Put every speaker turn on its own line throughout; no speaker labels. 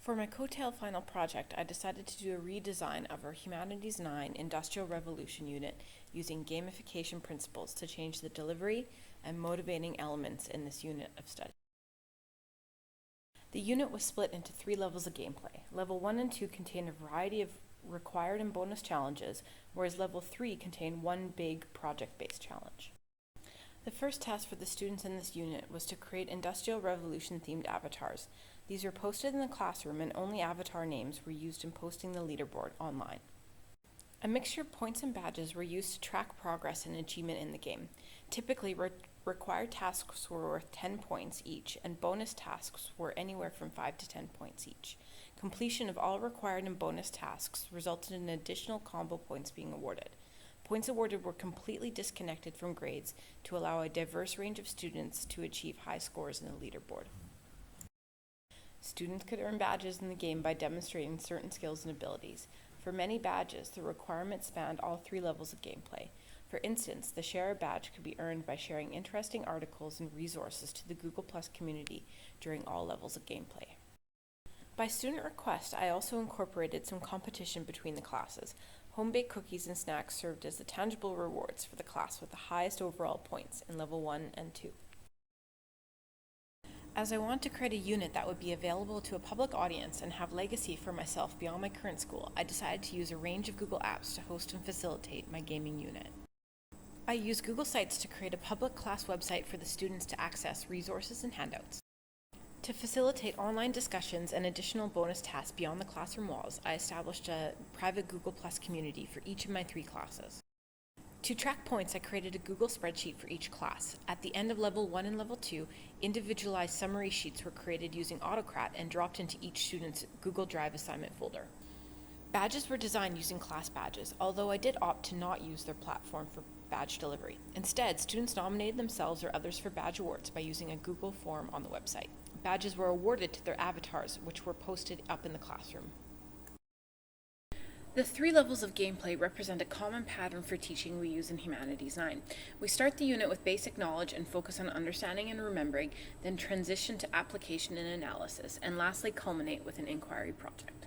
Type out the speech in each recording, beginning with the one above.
For my COETAIL final project, I decided to do a redesign of our Humanities 9 Industrial Revolution unit using gamification principles to change the delivery and motivating elements in this unit of study. The unit was split into 3 levels of gameplay. Level 1 and 2 contain a variety of required and bonus challenges, whereas Level 3 contained one big project-based challenge. The first task for the students in this unit was to create Industrial Revolution-themed avatars. These were posted in the classroom and only avatar names were used in posting the leaderboard online. A mixture of points and badges were used to track progress and achievement in the game. Typically, required tasks were worth 10 points each, and bonus tasks were anywhere from 5 to 10 points each. Completion of all required and bonus tasks resulted in additional combo points being awarded. Points awarded were completely disconnected from grades to allow a diverse range of students to achieve high scores in the leaderboard. Students could earn badges in the game by demonstrating certain skills and abilities. For many badges, the requirements spanned all 3 levels of gameplay. For instance, the Sharer badge could be earned by sharing interesting articles and resources to the Google Plus community during all levels of gameplay. By student request, I also incorporated some competition between the classes. Home-baked cookies and snacks served as the tangible rewards for the class with the highest overall points in Level 1 and 2. As I want to create a unit that would be available to a public audience and have legacy for myself beyond my current school, I decided to use a range of Google Apps to host and facilitate my gaming unit. I used Google Sites to create a public class website for the students to access resources and handouts. To facilitate online discussions and additional bonus tasks beyond the classroom walls, I established a private Google Plus community for each of my 3 classes. To track points, I created a Google spreadsheet for each class. At the end of Level 1 and Level 2, individualized summary sheets were created using Autocrat and dropped into each student's Google Drive assignment folder. Badges were designed using class badges, although I did opt to not use their platform for badge delivery. Instead, students nominated themselves or others for badge awards by using a Google form on the website. Badges were awarded to their avatars, which were posted up in the classroom. The 3 levels of gameplay represent a common pattern for teaching we use in Humanities 9. We start the unit with basic knowledge and focus on understanding and remembering, then transition to application and analysis, and lastly culminate with an inquiry project.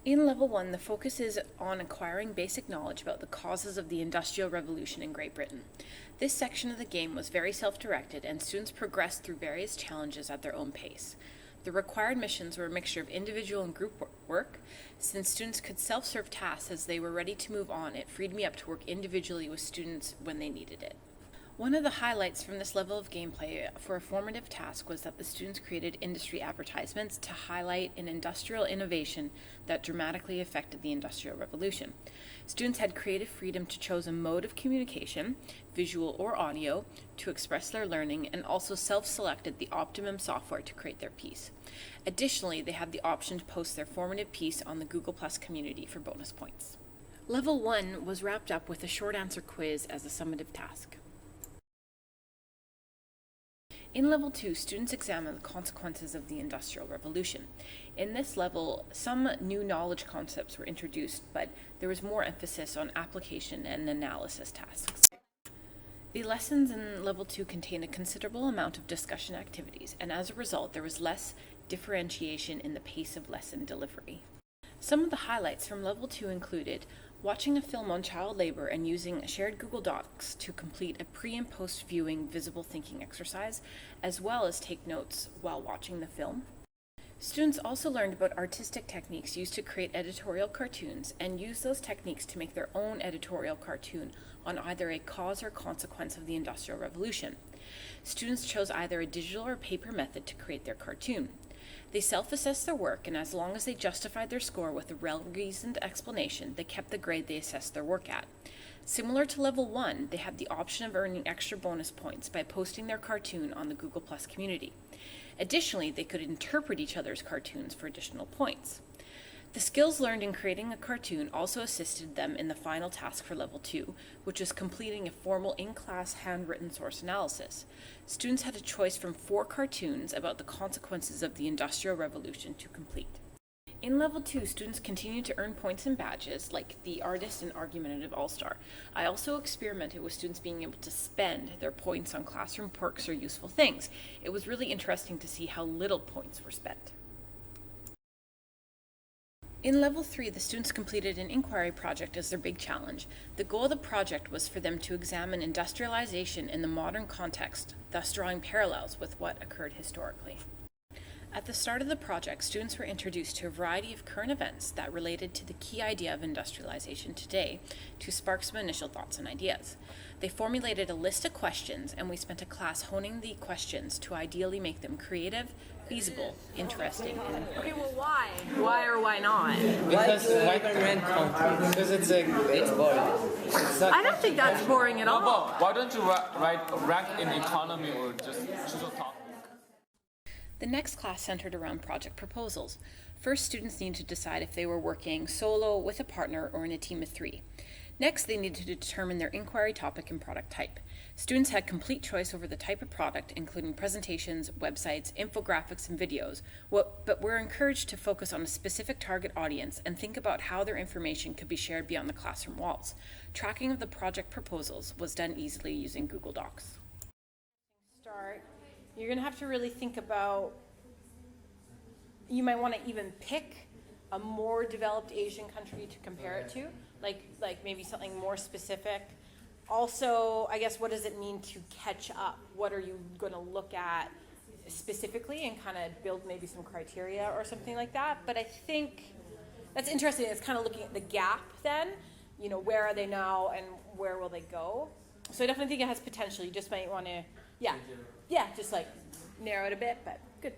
In Level 1, the focus is on acquiring basic knowledge about the causes of the Industrial Revolution in Great Britain. This section of the game was very self-directed, and students progressed through various challenges at their own pace. The required missions were a mixture of individual and group work. Since students could self-serve tasks as they were ready to move on, it freed me up to work individually with students when they needed it. One of the highlights from this level of gameplay for a formative task was that the students created industry advertisements to highlight an industrial innovation that dramatically affected the Industrial Revolution. Students had creative freedom to choose a mode of communication, visual or audio, to express their learning, and also self-selected the optimum software to create their piece. Additionally, they had the option to post their formative piece on the Google Plus community for bonus points. Level 1 was wrapped up with a short answer quiz as a summative task. In Level 2, students examine the consequences of the Industrial Revolution. In this level, some new knowledge concepts were introduced, but there was more emphasis on application and analysis tasks. The lessons in Level 2 contained a considerable amount of discussion activities, and as a result, there was less differentiation in the pace of lesson delivery. Some of the highlights from Level 2 included watching a film on child labor and using shared Google Docs to complete a pre- and post-viewing visible thinking exercise, as well as take notes while watching the film. Students also learned about artistic techniques used to create editorial cartoons and used those techniques to make their own editorial cartoon on either a cause or consequence of the Industrial Revolution. Students chose either a digital or paper method to create their cartoon. They self-assessed their work, and as long as they justified their score with a well-reasoned explanation, they kept the grade they assessed their work at. Similar to Level 1, they had the option of earning extra bonus points by posting their cartoon on the Google Plus community. Additionally, they could interpret each other's cartoons for additional points. The skills learned in creating a cartoon also assisted them in the final task for Level 2, which was completing a formal in-class handwritten source analysis. Students had a choice from 4 cartoons about the consequences of the Industrial Revolution to complete. In Level 2, students continue to earn points and badges, like the Artist and Argumentative All-Star. I also experimented with students being able to spend their points on classroom perks or useful things. It was really interesting to see how little points were spent. In Level 3, the students completed an inquiry project as their big challenge. The goal of the project was for them to examine industrialization in the modern context, thus drawing parallels with what occurred historically. At the start of the project, students were introduced to a variety of current events that related to the key idea of industrialization today to spark some initial thoughts and ideas. They formulated a list of questions, and we spent a class honing the questions to ideally make them creative, feasible, interesting, and important.
Okay, well, why? Why or why not?
Because why can rent country? Because it's boring. It's not
I don't think that's boring at all.
Well, why don't you rank in economy or just choose a topic?
The next class centered around project proposals. First, students needed to decide if they were working solo, with a partner, or in a team of 3. Next, they needed to determine their inquiry topic and product type. Students had complete choice over the type of product, including presentations, websites, infographics, and videos, but were encouraged to focus on a specific target audience and think about how their information could be shared beyond the classroom walls. Tracking of the project proposals was done easily using Google Docs. You're going to have to really think about, you might want to even pick a more developed Asian country to compare it to, like maybe something more specific. Also, I guess, what does it mean to catch up? What are you going to look at specifically and kind of build maybe some criteria or something like that? But I think that's interesting. It's kind of looking at the gap then, you know, where are they now and where will they go? So I definitely think it has potential. You just might want to, just like narrow it a bit, but good.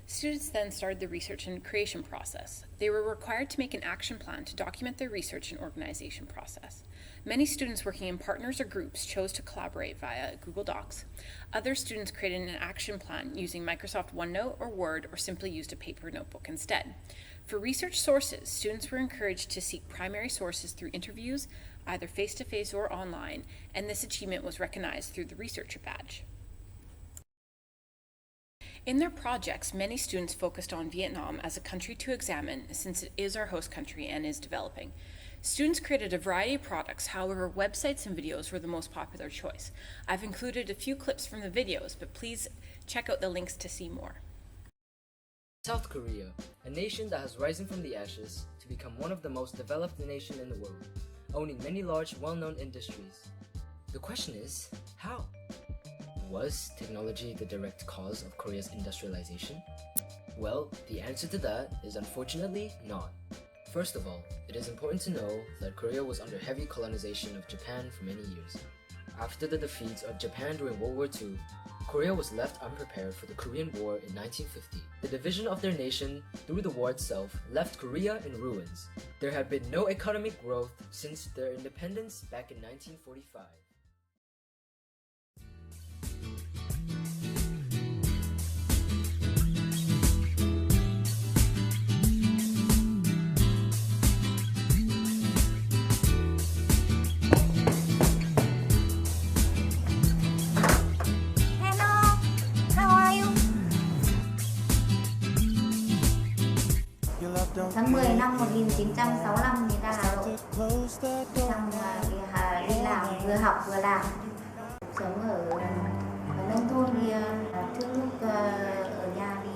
Students then started the research and creation process. They were required to make an action plan to document their research and organization process. Many students working in partners or groups chose to collaborate via Google Docs. Other students created an action plan using Microsoft OneNote or Word, or simply used a paper notebook instead. For research sources, students were encouraged to seek primary sources through interviews, either face-to-face or online, and this achievement was recognized through the researcher badge. In their projects, many students focused on Vietnam as a country to examine, since it is our host country and is developing. Students created a variety of products, however, websites and videos were the most popular choice. I've included a few clips from the videos, but please check out the links to see more.
South Korea, a nation that has risen from the ashes to become one of the most developed nations in the world, owning many large, well-known industries. The question is, how? Was technology the direct cause of Korea's industrialization? Well, the answer to that is unfortunately not. First of all, it is important to know that Korea was under heavy colonization of Japan for many years. After the defeats of Japan during World War II, Korea was left unprepared for the Korean War in 1950. The division of their nation through the war itself left Korea in ruins. There had been no economic growth since their independence back in 1945.
Tháng 10 năm 1965 thì ra Hà Nội, xong đi làm, vừa học vừa làm. Sống ở nông thôn thì trước lúc ở nhà thì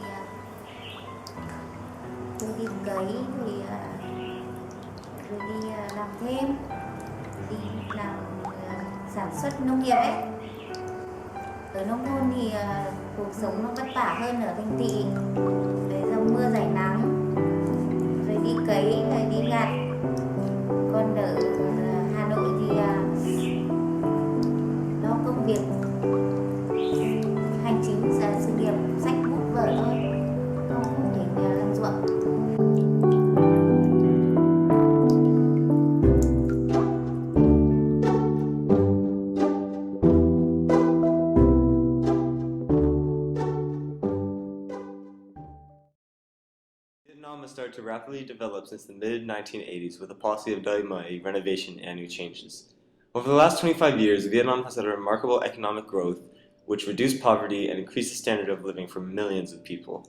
tôi đi cấy rồi đi làm thêm, đi làm sản xuất nông nghiệp ấy. Ở nông thôn thì cuộc sống nó vất vả hơn ở thành thị, rồi dòng mưa rải nắng, rồi đi cấy rồi đi gặt. Còn ở Hà Nội thì lo công việc hành chính, sự nghiệp, sách bút vở thôi, không thể làm ruộng.
Vietnam has started to rapidly develop since the mid-1980s with a policy of Doi Mai, renovation, and new changes. Over the last 25 years, Vietnam has had a remarkable economic growth, which reduced poverty and increased the standard of living for millions of people.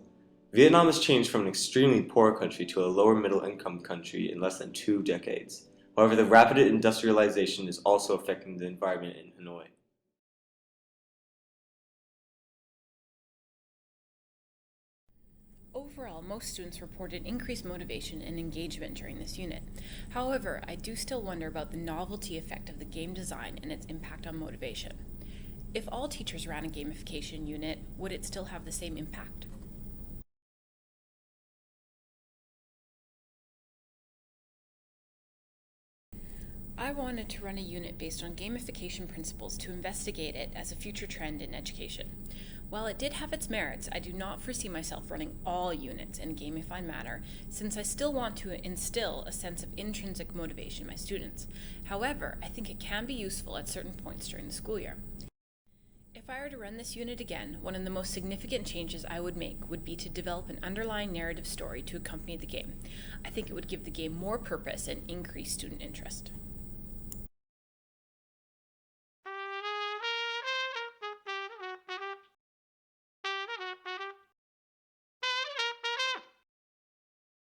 Vietnam has changed from an extremely poor country to a lower middle income country in less than 2 decades. However, the rapid industrialization is also affecting the environment in Hanoi.
Overall, most students reported increased motivation and engagement during this unit. However, I do still wonder about the novelty effect of the game design and its impact on motivation. If all teachers ran a gamification unit, would it still have the same impact? I wanted to run a unit based on gamification principles to investigate it as a future trend in education. While it did have its merits, I do not foresee myself running all units in a gamified manner, since I still want to instill a sense of intrinsic motivation in my students. However, I think it can be useful at certain points during the school year. If I were to run this unit again, one of the most significant changes I would make would be to develop an underlying narrative story to accompany the game. I think it would give the game more purpose and increase student interest.